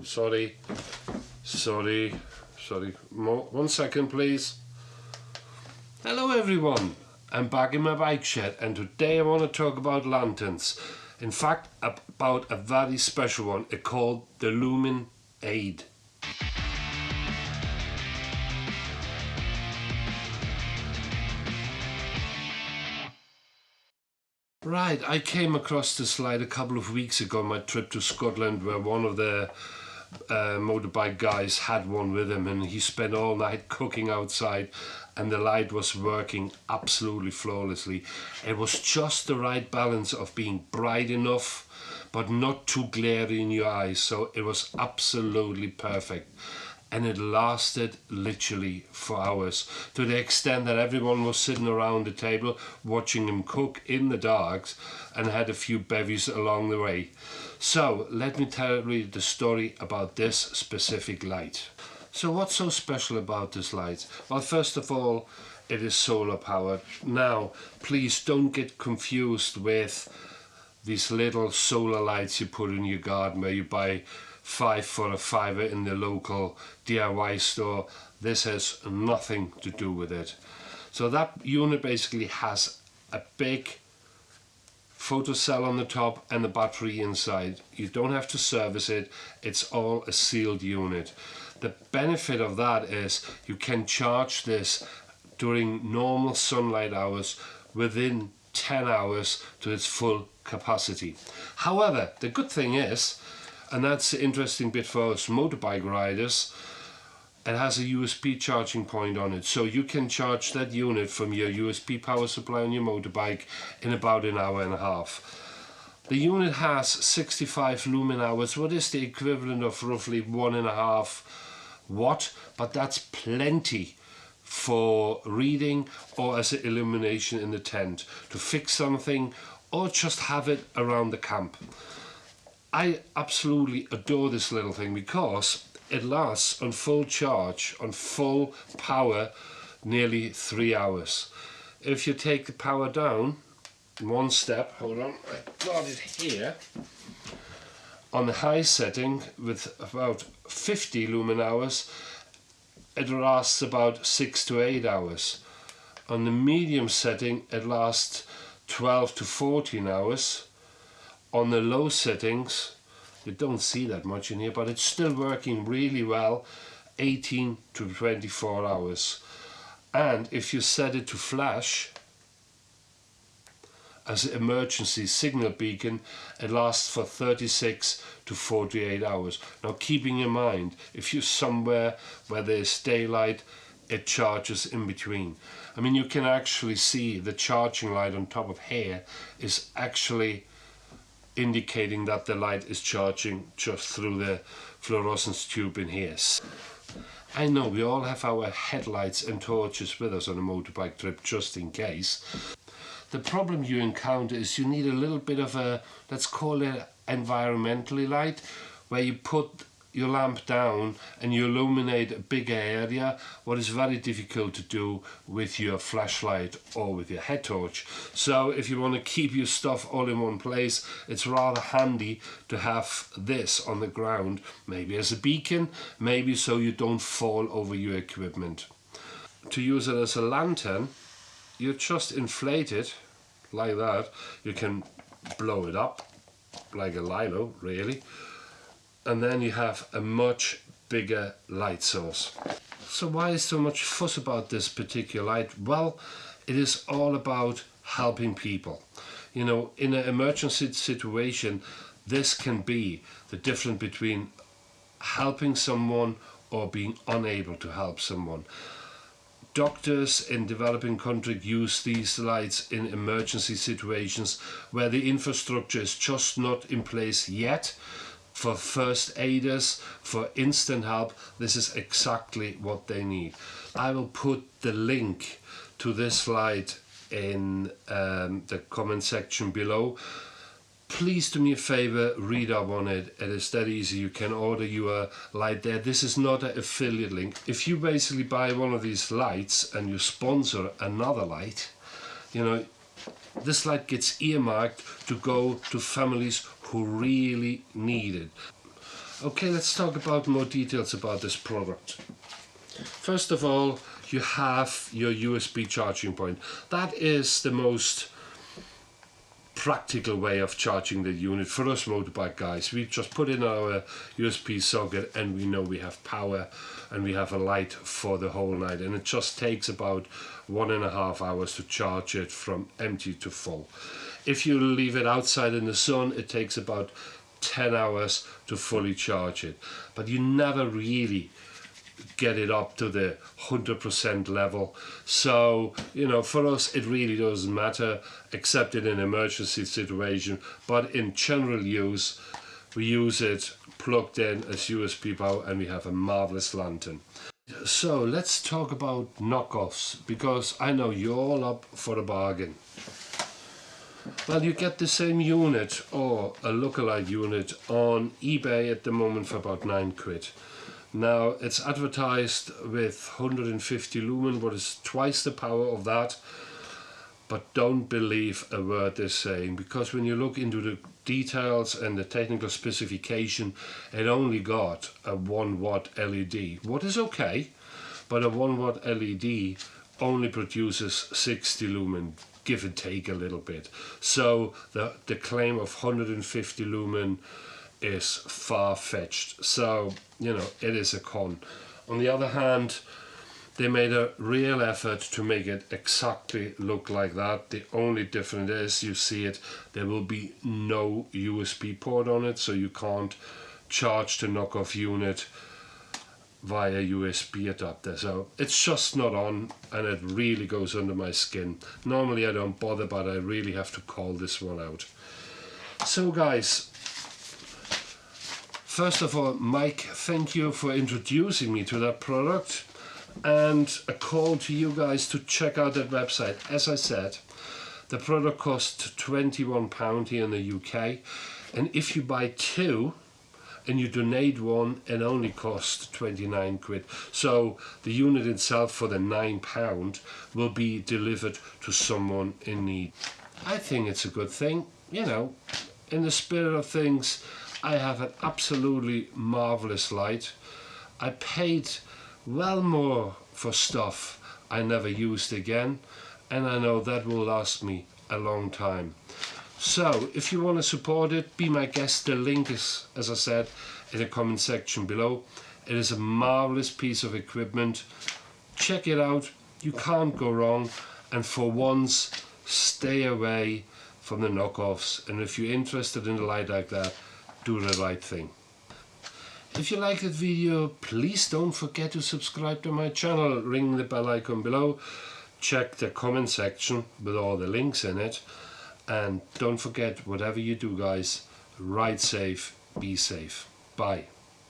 Sorry. 1 second, please. Hello everyone. I'm back in my bike shed, and today I want to talk about lanterns. In fact, about a very special one. It's called the LumenAid. Right, I came across this light a couple of weeks ago on my trip to Scotland, where one of the motorbike guys had one with him, and he spent all night cooking outside, and the light was working absolutely flawlessly. It was just the right balance of being bright enough but not too glary in your eyes, so it was absolutely perfect. And it lasted literally for hours, to the extent that everyone was sitting around the table watching him cook in the darks and had a few bevies along the way. So let me tell you the story about this specific light. So what's so special about this light? Well, first of all, it is solar powered. Now, please don't get confused with these little solar lights you put in your garden where you buy 5 for a $5 in the local DIY store. This has nothing to do with it. So that unit basically has a big photocell on the top and the battery inside. You don't have to service it. It's all a sealed unit. The benefit of that is you can charge this during normal sunlight hours within 10 hours to its full capacity. However, the good thing is, and that's the interesting bit for us motorbike riders, it has a USB charging point on it, so you can charge that unit from your USB power supply on your motorbike in about an hour and a half. The unit has 65 lumen hours, what is the equivalent of roughly 1.5 watt, but that's plenty for reading or as an illumination in the tent, to fix something or just have it around the camp. I absolutely adore this little thing because it lasts on full charge, on full power, nearly 3 hours. If you take the power down one step, hold on, I got it here, on the high setting with about 50 lumen hours, it lasts about 6 to 8 hours. On the medium setting, it lasts 12 to 14 hours. On the low settings, you don't see that much in here, but it's still working really well, 18 to 24 hours. And if you set it to flash as an emergency signal beacon, it lasts for 36 to 48 hours. Now, keeping in mind, if you're somewhere where there's daylight, it charges in between. I mean, you can actually see the charging light on top of here is actually indicating that the light is charging just through the fluorescence tube in here. I know we all have our headlights and torches with us on a motorbike trip just in case. The problem you encounter is you need a little bit of a, let's call it environmentally light, where you put your lamp down and you illuminate a bigger area, what is very difficult to do with your flashlight or with your head torch. So if you want to keep your stuff all in one place, it's rather handy to have this on the ground, maybe as a beacon, maybe so you don't fall over your equipment. To use it as a lantern, you just inflate it like that. You can blow it up like a lilo, really, and then you have a much bigger light source. So why is so much fuss about this particular light? Well, it is all about helping people. You know, in an emergency situation, this can be the difference between helping someone or being unable to help someone. Doctors in developing countries use these lights in emergency situations where the infrastructure is just not in place yet. For first aiders, for instant help, this is exactly what they need. I will put the link to this light in the comment section below. Please do me a favor, read up on it. It is that easy. You can order your light there. This is not an affiliate link. If you basically buy one of these lights and you sponsor another light, you know, this light gets earmarked to go to families who really need it. Okay, let's talk about more details about this product. First of all, you have your USB charging point. That is the most practical way of charging the unit for us motorbike guys. We just put in our USB socket and we know we have power and we have a light for the whole night, and it just takes about 1.5 hours to charge it from empty to full. If you leave it outside in the sun, it takes about 10 hours to fully charge it, but you never really get it up to the 100% level. So, you know, for us it really doesn't matter, except in an emergency situation, but in general use we use it plugged in as USB power and we have a marvelous lantern. So let's talk about knockoffs, because I know you're all up for a bargain. Well, you get the same unit or a lookalike unit on eBay at the moment for about 9 quid. Now it's advertised with 150 lumen, but it's twice the power of that. But don't believe a word they're saying, because when you look into the details and the technical specification, it only got a 1 watt LED. What is okay, but a 1 watt LED only produces 60 lumen, give and take a little bit. So the claim of 150 lumen is far-fetched. So, you know, it is a con. On the other hand, they made a real effort to make it exactly look like that. The only difference is, you see it, there will be no USB port on it, so you can't charge the knockoff unit via USB adapter. So it's just not on, and it really goes under my skin. Normally I don't bother, but I really have to call this one out. So guys, first of all, Mike, thank you for introducing me to that product, and a call to you guys to check out that website. As I said, the product costs £21 here in the UK, and if you buy 2 and you donate 1, it only costs 29 quid. So the unit itself for the £9 will be delivered to someone in need. I think it's a good thing, you know, in the spirit of things. I have an absolutely marvelous light. I paid well more for stuff I never used again, and I know that will last me a long time. So if you want to support it, be my guest. The link is, as I said, in the comment section below. It is a marvelous piece of equipment. Check it out, you can't go wrong, and for once stay away from the knockoffs, and if you're interested in a light like that, do the right thing. If you like that video, please don't forget to subscribe to my channel, ring the bell icon below, check the comment section with all the links in it, and don't forget, whatever you do guys, ride safe, be safe. Bye.